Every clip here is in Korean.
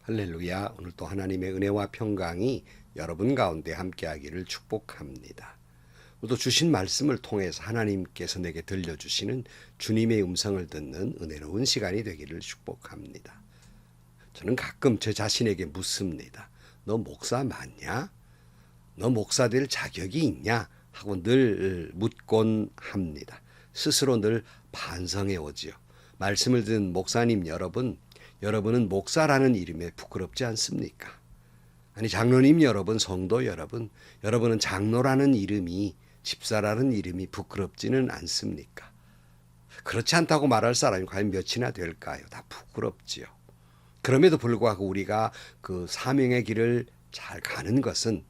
할렐루야. 오늘 또 하나님의 은혜와 평강이 여러분 가운데 함께하기를 축복합니다. 오늘도 주신 말씀을 통해서 하나님께서 내게 들려주시는 주님의 음성을 듣는 은혜로운 시간이 되기를 축복합니다. 저는 가끔 제 자신에게 묻습니다. 너 목사 맞냐? 너 목사 될 자격이 있냐? 하고 늘 묻곤 합니다. 스스로 늘 반성해 오지요. 말씀을 듣는 목사님 여러분은 목사라는 이름에 부끄럽지 않습니까? 아니 장로님 여러분, 성도 여러분은 장로라는 이름이, 집사라는 이름이 부끄럽지는 않습니까? 그렇지 않다고 말할 사람이 과연 몇이나 될까요? 다 부끄럽지요. 그럼에도 불구하고 우리가 그 사명의 길을 잘 가는 것은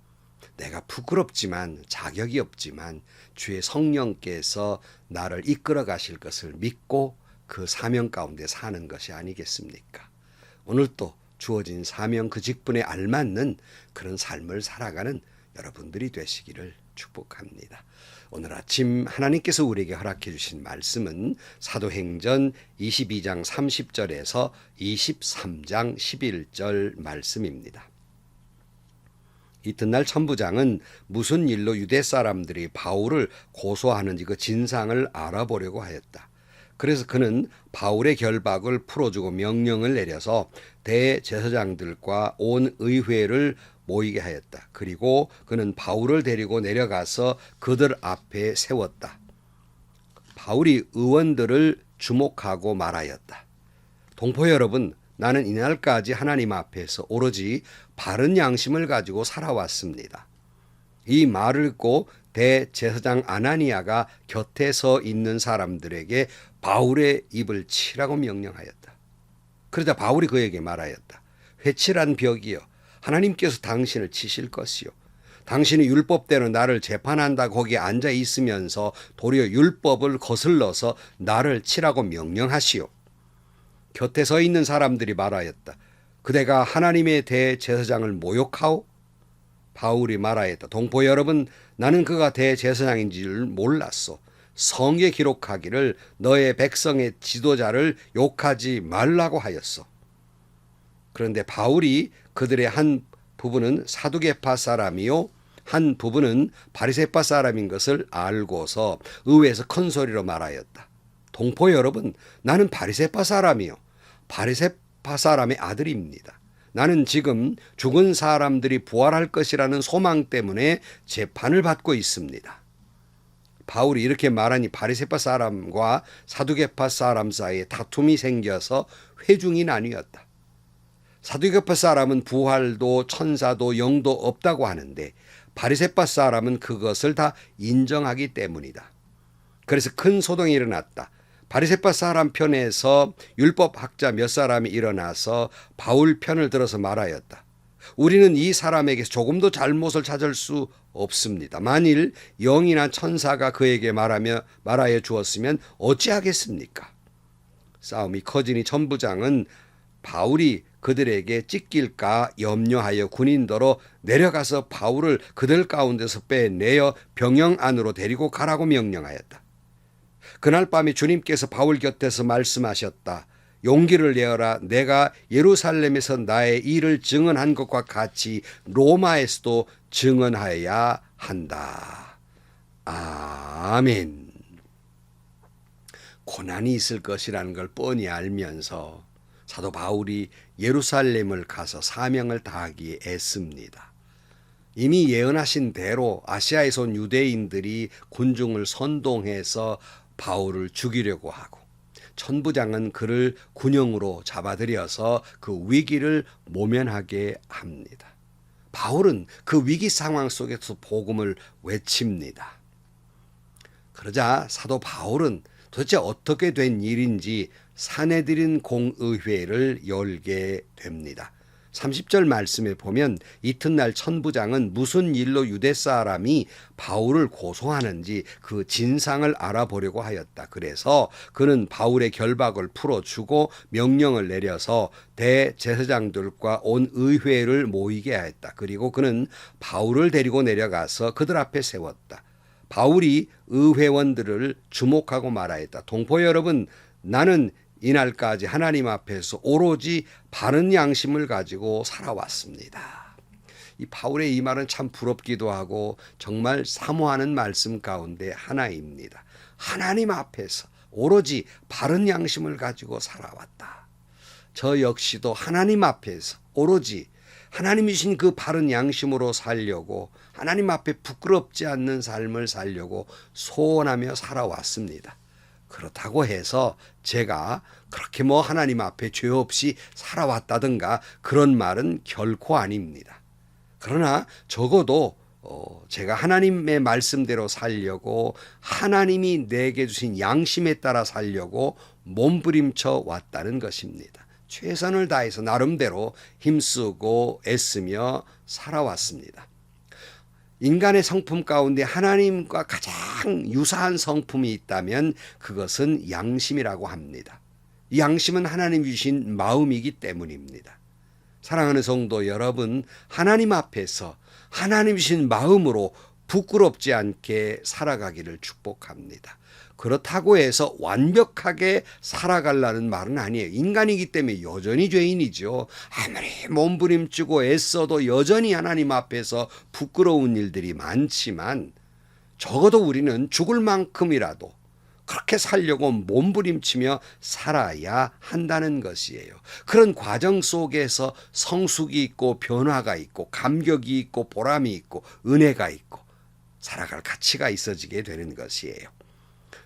내가 부끄럽지만 자격이 없지만 주의 성령께서 나를 이끌어 가실 것을 믿고 그 사명 가운데 사는 것이 아니겠습니까? 오늘 또 주어진 사명 그 직분에 알맞는 그런 삶을 살아가는 여러분들이 되시기를 축복합니다. 오늘 아침 하나님께서 우리에게 허락해 주신 말씀은 사도행전 22장 30절에서 23장 11절 말씀입니다. 이튿날 천부장은 무슨 일로 유대 사람들이 바울을 고소하는지 그 진상을 알아보려고 하였다. 그래서 그는 바울의 결박을 풀어주고 명령을 내려서 대제사장들과 온 의회를 모이게 하였다. 그리고 그는 바울을 데리고 내려가서 그들 앞에 세웠다. 바울이 의원들을 주목하고 말하였다. 동포 여러분, 나는 이날까지 하나님 앞에서 오로지 바른 양심을 가지고 살아왔습니다. 이 말을 듣고 대제사장 아나니아가 곁에 서 있는 사람들에게 바울의 입을 치라고 명령하였다. 그러자 바울이 그에게 말하였다. 회칠한 벽이여, 하나님께서 당신을 치실 것이요. 당신이 율법대로 나를 재판한다 거기에 앉아 있으면서 도리어 율법을 거슬러서 나를 치라고 명령하시오. 곁에 서 있는 사람들이 말하였다. 그대가 하나님의 대제사장을 모욕하오? 바울이 말하였다. 동포 여러분, 나는 그가 대제사장인 줄 몰랐소. 성에 기록하기를 너의 백성의 지도자를 욕하지 말라고 하였소. 그런데 바울이 그들의 한 부분은 사두개파 사람이요 한 부분은 바리새파 사람인 것을 알고서 의회에서 큰 소리로 말하였다. 동포 여러분, 나는 바리새파 사람이요 바리새파 사람의 아들입니다. 나는 지금 죽은 사람들이 부활할 것이라는 소망 때문에 재판을 받고 있습니다. 바울이 이렇게 말하니 바리새파 사람과 사두개파 사람 사이에 다툼이 생겨서 회중이 나뉘었다. 사두개파 사람은 부활도 천사도 영도 없다고 하는데 바리새파 사람은 그것을 다 인정하기 때문이다. 그래서 큰 소동이 일어났다. 바리새파 사람 편에서 율법학자 몇 사람이 일어나서 바울 편을 들어서 말하였다. 우리는 이 사람에게 조금도 잘못을 찾을 수 없습니다. 만일 영이나 천사가 그에게 말하여 주었으면 어찌하겠습니까? 싸움이 커지니 천부장은 바울이 그들에게 찢길까 염려하여 군인더러 내려가서 바울을 그들 가운데서 빼내어 병영 안으로 데리고 가라고 명령하였다. 그날 밤에 주님께서 바울 곁에서 말씀하셨다. 용기를 내어라. 내가 예루살렘에서 나의 일을 증언한 것과 같이 로마에서도 증언하여야 한다. 아멘. 고난이 있을 것이라는 걸 뻔히 알면서 사도 바울이 예루살렘을 가서 사명을 다하기에 애씁니다. 이미 예언하신 대로 아시아에서 온 유대인들이 군중을 선동해서 바울을 죽이려고 하고 천부장은 그를 군용으로 잡아들여서 그 위기를 모면하게 합니다. 바울은 그 위기 상황 속에서 복음을 외칩니다. 그러자 사도 바울은 도대체 어떻게 된 일인지 사내들인 공의회를 열게 됩니다. 30절 말씀에 보면 이튿날 천부장은 무슨 일로 유대 사람이 바울을 고소하는지 그 진상을 알아보려고 하였다. 그래서 그는 바울의 결박을 풀어주고 명령을 내려서 대제사장들과 온 의회를 모이게 하였다. 그리고 그는 바울을 데리고 내려가서 그들 앞에 세웠다. 바울이 의회원들을 주목하고 말하였다. 동포 여러분, 나는 이날까지 하나님 앞에서 오로지 바른 양심을 가지고 살아왔습니다. 이 바울의 이 말은 참 부럽기도 하고 정말 사모하는 말씀 가운데 하나입니다. 하나님 앞에서 오로지 바른 양심을 가지고 살아왔다. 저 역시도 하나님 앞에서 오로지 하나님이 주신 그 바른 양심으로 살려고, 하나님 앞에 부끄럽지 않는 삶을 살려고 소원하며 살아왔습니다. 그렇다고 해서 제가 그렇게 하나님 앞에 죄 없이 살아왔다든가 그런 말은 결코 아닙니다. 그러나 적어도 제가 하나님의 말씀대로 살려고, 하나님이 내게 주신 양심에 따라 살려고 몸부림쳐 왔다는 것입니다. 최선을 다해서 나름대로 힘쓰고 애쓰며 살아왔습니다. 인간의 성품 가운데 하나님과 가장 유사한 성품이 있다면 그것은 양심이라고 합니다. 이 양심은 하나님이 주신 마음이기 때문입니다. 사랑하는 성도 여러분, 하나님 앞에서 하나님 주신 마음으로 부끄럽지 않게 살아가기를 축복합니다. 그렇다고 해서 완벽하게 살아가려는 말은 아니에요. 인간이기 때문에 여전히 죄인이죠. 아무리 몸부림치고 애써도 여전히 하나님 앞에서 부끄러운 일들이 많지만 적어도 우리는 죽을 만큼이라도 그렇게 살려고 몸부림치며 살아야 한다는 것이에요. 그런 과정 속에서 성숙이 있고 변화가 있고 감격이 있고 보람이 있고 은혜가 있고 살아갈 가치가 있어지게 되는 것이에요.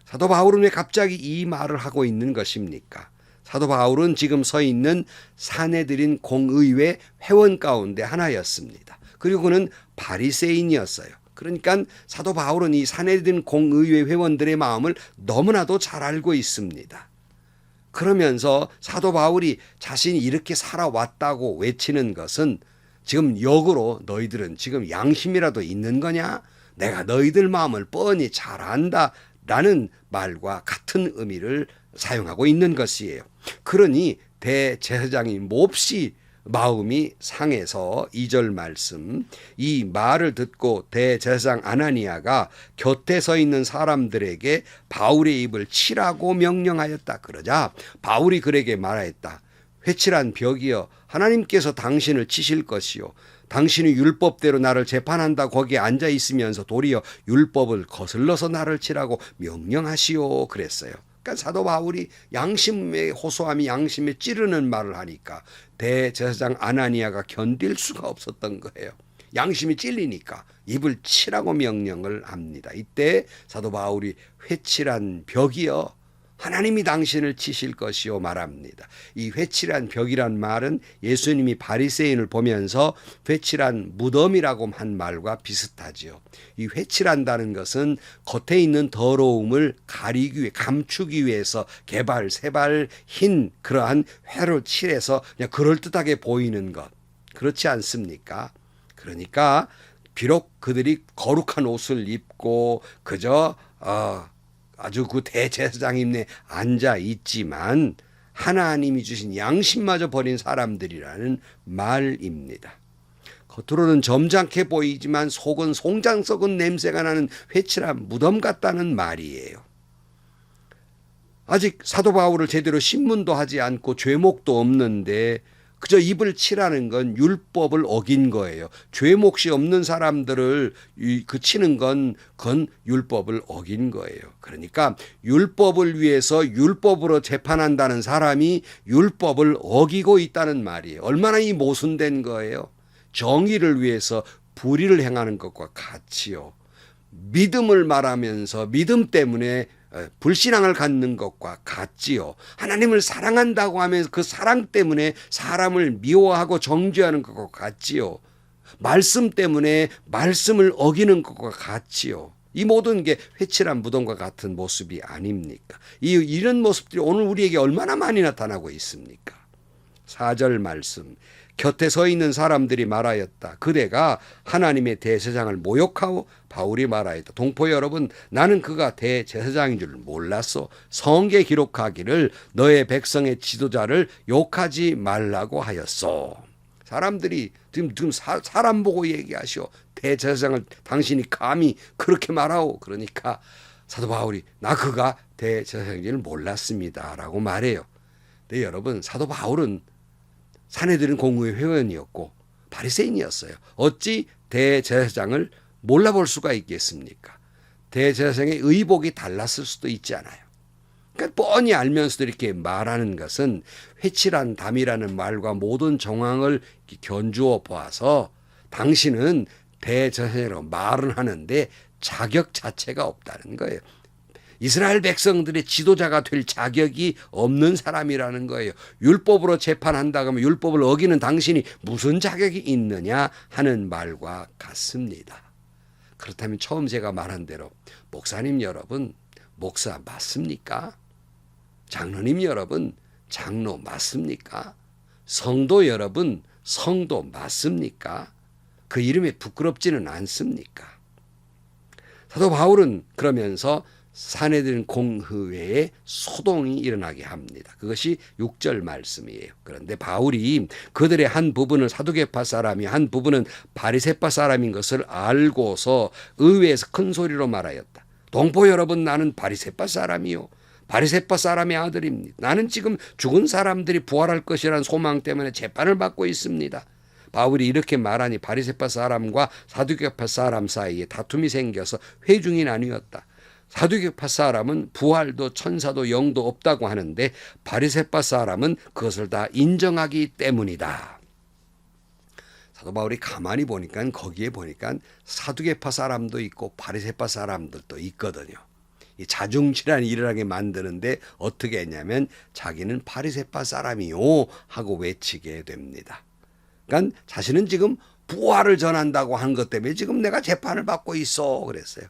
사도 바울은 왜 갑자기 이 말을 하고 있는 것입니까? 사도 바울은 지금 서 있는 사내들인 공의회 회원 가운데 하나였습니다. 그리고 그는 바리새인이었어요. 그러니까 사도 바울은 이 사내들인 공의회 회원들의 마음을 너무나도 잘 알고 있습니다. 그러면서 사도 바울이 자신이 이렇게 살아왔다고 외치는 것은 지금 역으로 너희들은 지금 양심이라도 있는 거냐? 내가 너희들 마음을 뻔히 잘 안다 라는 말과 같은 의미를 사용하고 있는 것이에요. 그러니 대제사장이 몹시 마음이 상해서 2절 말씀, 이 말을 듣고 대제사장 아나니아가 곁에 서 있는 사람들에게 바울의 입을 치라고 명령하였다. 그러자 바울이 그에게 말하였다. 회칠한 벽이여, 하나님께서 당신을 치실 것이요, 당신이 율법대로 나를 재판한다 거기에 앉아 있으면서 도리어 율법을 거슬러서 나를 치라고 명령하시오 그랬어요. 그러니까 사도 바울이 양심의 호소함이 양심에 찌르는 말을 하니까 대제사장 아나니아가 견딜 수가 없었던 거예요. 양심이 찔리니까 입을 치라고 명령을 합니다. 이때 사도 바울이 회칠한 벽이여, 하나님이 당신을 치실 것이요 말합니다. 이 회칠한 벽이란 말은 예수님이 바리새인을 보면서 회칠한 무덤이라고 한 말과 비슷하지요. 이 회칠한다는 것은 겉에 있는 더러움을 가리기 위해, 감추기 위해서 개발세발 흰 그러한 회로 칠해서 그냥 그럴듯하게 보이는 것. 그렇지 않습니까? 그러니까 비록 그들이 거룩한 옷을 입고 그저 아주 그 대제사장님네 앉아 있지만 하나님이 주신 양심마저 버린 사람들이라는 말입니다. 겉으로는 점잖게 보이지만 속은 송장 썩은 냄새가 나는 회칠한 무덤 같다는 말이에요. 아직 사도 바울을 제대로 신문도 하지 않고 죄목도 없는데 그저 입을 치라는 건 율법을 어긴 거예요. 죄 몫이 없는 사람들을 치는 건 그건 율법을 어긴 거예요. 그러니까 율법을 위해서 율법으로 재판한다는 사람이 율법을 어기고 있다는 말이에요. 얼마나 이 모순된 거예요. 정의를 위해서 불의를 행하는 것과 같이요. 믿음을 말하면서 믿음 때문에 불신앙을 갖는 것과 같지요. 하나님을 사랑한다고 하면서 그 사랑 때문에 사람을 미워하고 정죄하는 것과 같지요. 말씀 때문에 말씀을 어기는 것과 같지요. 이 모든 게 회칠한 무덤과 같은 모습이 아닙니까? 이런 모습들이 오늘 우리에게 얼마나 많이 나타나고 있습니까? 4절 말씀, 곁에 서 있는 사람들이 말하였다. 그대가 하나님의 대제사장을 모욕하고 바울이 말하였다. 동포 여러분, 나는 그가 대제사장인 줄 몰랐어. 성경에 기록하기를 너의 백성의 지도자를 욕하지 말라고 하였소. 사람들이 지금 사람 보고 얘기하시오. 대제사장을 당신이 감히 그렇게 말하오. 그러니까 사도 바울이 나 그가 대제사장인 줄 몰랐습니다 라고 말해요. 네, 여러분, 사도 바울은 산헤드린 공의회 회원이었고 바리새인이었어요. 어찌 대제사장을 몰라볼 수가 있겠습니까? 대제사장의 의복이 달랐을 수도 있지 않아요. 그러니까 뻔히 알면서도 이렇게 말하는 것은 회칠한 담이라는 말과 모든 정황을 견주어 보아서 당신은 대제사장으로 말은 하는데 자격 자체가 없다는 거예요. 이스라엘 백성들의 지도자가 될 자격이 없는 사람이라는 거예요. 율법으로 재판한다고 하면 율법을 어기는 당신이 무슨 자격이 있느냐 하는 말과 같습니다. 그렇다면 처음 제가 말한 대로 목사님 여러분, 목사 맞습니까? 장로님 여러분, 장로 맞습니까? 성도 여러분, 성도 맞습니까? 그 이름에 부끄럽지는 않습니까? 사도 바울은 그러면서 산헤드린 공의회에 소동이 일어나게 합니다. 그것이 6절 말씀이에요. 그런데 바울이 그들의 한 부분은 사두개파 사람이 한 부분은 바리새파 사람인 것을 알고서 의회에서 큰 소리로 말하였다. 동포 여러분, 나는 바리새파 사람이요. 바리새파 사람의 아들입니다. 나는 지금 죽은 사람들이 부활할 것이라는 소망 때문에 재판을 받고 있습니다. 바울이 이렇게 말하니 바리새파 사람과 사두개파 사람 사이에 다툼이 생겨서 회중이 나뉘었다. 사두개파 사람은 부활도 천사도 영도 없다고 하는데 바리새파 사람은 그것을 다 인정하기 때문이다. 사도 바울이 가만히 보니까 거기에 보니까 사두개파 사람도 있고 바리새파 사람들도 있거든요. 이 자중질환이 일어나게 만드는데 어떻게 했냐면 자기는 바리새파 사람이요 하고 외치게 됩니다. 그러니까 자신은 지금 부활을 전한다고 한 것 때문에 지금 내가 재판을 받고 있어 그랬어요.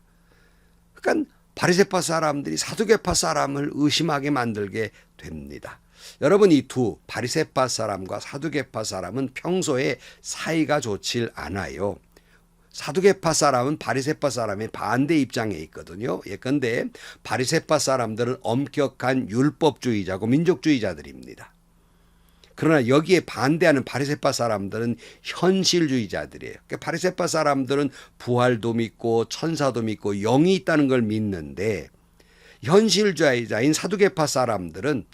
그러니까 바리새파 사람들이 사두개파 사람을 의심하게 만들게 됩니다. 여러분, 이 두 바리새파 사람과 사두개파 사람은 평소에 사이가 좋질 않아요. 사두개파 사람은 바리새파 사람의 반대 입장에 있거든요. 예컨대 바리새파 사람들은 엄격한 율법주의자고 민족주의자들입니다. 그러나 여기에 반대하는 바리새파 사람들은 현실주의자들이에요. 그러니까 바리새파 사람들은 부활도 믿고 천사도 믿고 영이 있다는 걸 믿는데 현실주의자인 사두개파 사람들은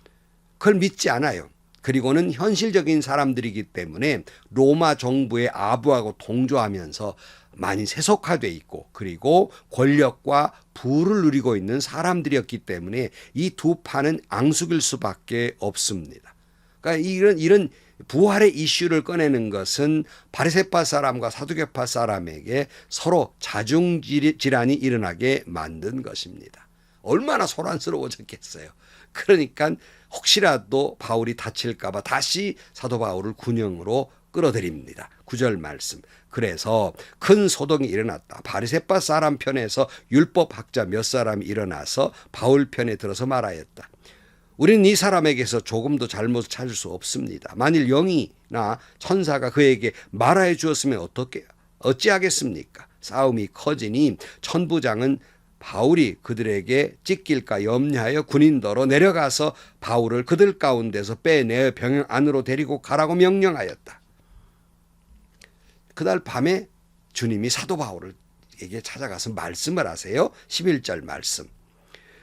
그걸 믿지 않아요. 그리고는 현실적인 사람들이기 때문에 로마 정부에 아부하고 동조하면서 많이 세속화돼 있고 그리고 권력과 부를 누리고 있는 사람들이었기 때문에 이 두 파는 앙숙일 수밖에 없습니다. 그러니까 이런 부활의 이슈를 꺼내는 것은 바리새파 사람과 사두개파 사람에게 서로 자중질환이 일어나게 만든 것입니다. 얼마나 소란스러워졌겠어요. 그러니까 혹시라도 바울이 다칠까 봐 다시 사도 바울을 군형으로 끌어들입니다. 9절 말씀. 그래서 큰 소동이 일어났다. 바리새파 사람 편에서 율법학자 몇 사람이 일어나서 바울 편에 들어서 말하였다. 우리는 이 사람에게서 조금도 잘못을 찾을 수 없습니다. 만일 영이나 천사가 그에게 말하여 주었으면 어찌하겠습니까? 싸움이 커지니 천부장은 바울이 그들에게 찢길까 염려하여 군인더러 내려가서 바울을 그들 가운데서 빼내어 병영 안으로 데리고 가라고 명령하였다. 그날 밤에 주님이 사도 바울에게 찾아가서 말씀을 하세요. 11절 말씀.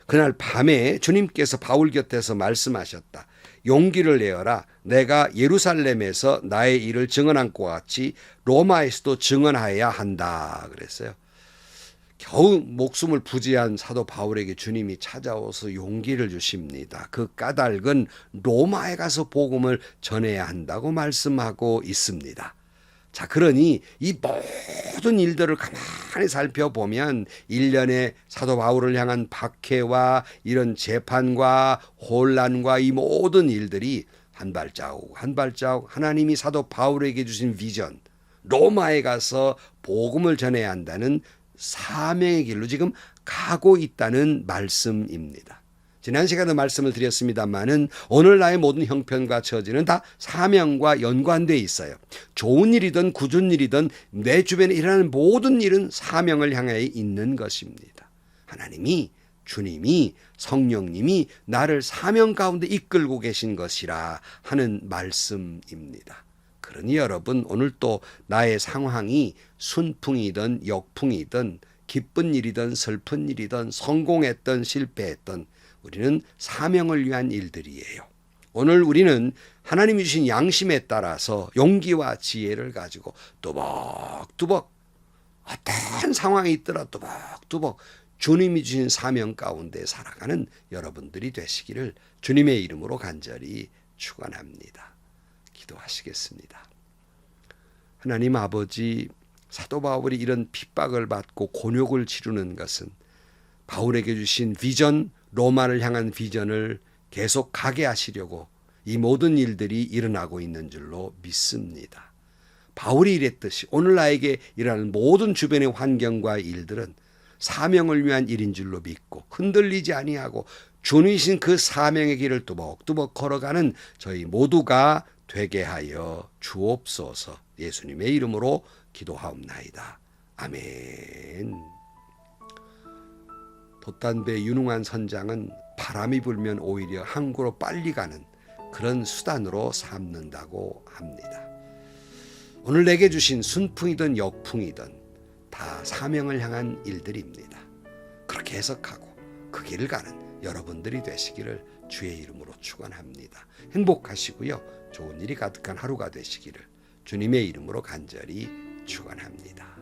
그날 밤에 주님께서 바울 곁에서 말씀하셨다. 용기를 내어라. 내가 예루살렘에서 나의 일을 증언한 것 같이 로마에서도 증언해야 한다. 그랬어요. 겨우 목숨을 부지한 사도 바울에게 주님이 찾아와서 용기를 주십니다. 그 까닭은 로마에 가서 복음을 전해야 한다고 말씀하고 있습니다. 자, 그러니 이 모든 일들을 가만히 살펴보면 일련의 사도 바울을 향한 박해와 이런 재판과 혼란과 이 모든 일들이 한 발자국 한 발자국 하나님이 사도 바울에게 주신 비전, 로마에 가서 복음을 전해야 한다는 사명의 길로 지금 가고 있다는 말씀입니다. 지난 시간에 말씀을 드렸습니다마는 오늘 나의 모든 형편과 처지는 다 사명과 연관되어 있어요. 좋은 일이든 굳은 일이든 내 주변에 일어나는 모든 일은 사명을 향해 있는 것입니다. 하나님이, 주님이, 성령님이 나를 사명 가운데 이끌고 계신 것이라 하는 말씀입니다. 그러니 여러분, 오늘 또 나의 상황이 순풍이든 역풍이든 기쁜 일이든 슬픈 일이든 성공했든 실패했든 우리는 사명을 위한 일들이에요. 오늘 우리는 하나님이 주신 양심에 따라서 용기와 지혜를 가지고 뚜벅뚜벅 어떤 상황이 있더라 뚜벅뚜벅 주님이 주신 사명 가운데 살아가는 여러분들이 되시기를 주님의 이름으로 간절히 축원합니다. 기도하시겠습니다. 하나님 아버지, 사도 바울이 이런 핍박을 받고 곤욕을 치르는 것은 바울에게 주신 비전, 로마를 향한 비전을 계속 가게 하시려고 이 모든 일들이 일어나고 있는 줄로 믿습니다. 바울이 이랬듯이 오늘 나에게 일어나는 모든 주변의 환경과 일들은 사명을 위한 일인 줄로 믿고 흔들리지 아니하고 주님이신 그 사명의 길을 뚜벅뚜벅 걸어가는 저희 모두가 되게 하여 주옵소서. 예수님의 이름으로 기도하옵나이다. 아멘. 돛단배 유능한 선장은 바람이 불면 오히려 항구로 빨리 가는 그런 수단으로 삼는다고 합니다. 오늘 내게 주신 순풍이든 역풍이든 다 사명을 향한 일들입니다. 그렇게 해석하고 그 길을 가는 여러분들이 되시기를 주의 이름으로 축원합니다. 행복하시고요. 좋은 일이 가득한 하루가 되시기를 주님의 이름으로 간절히 축원합니다.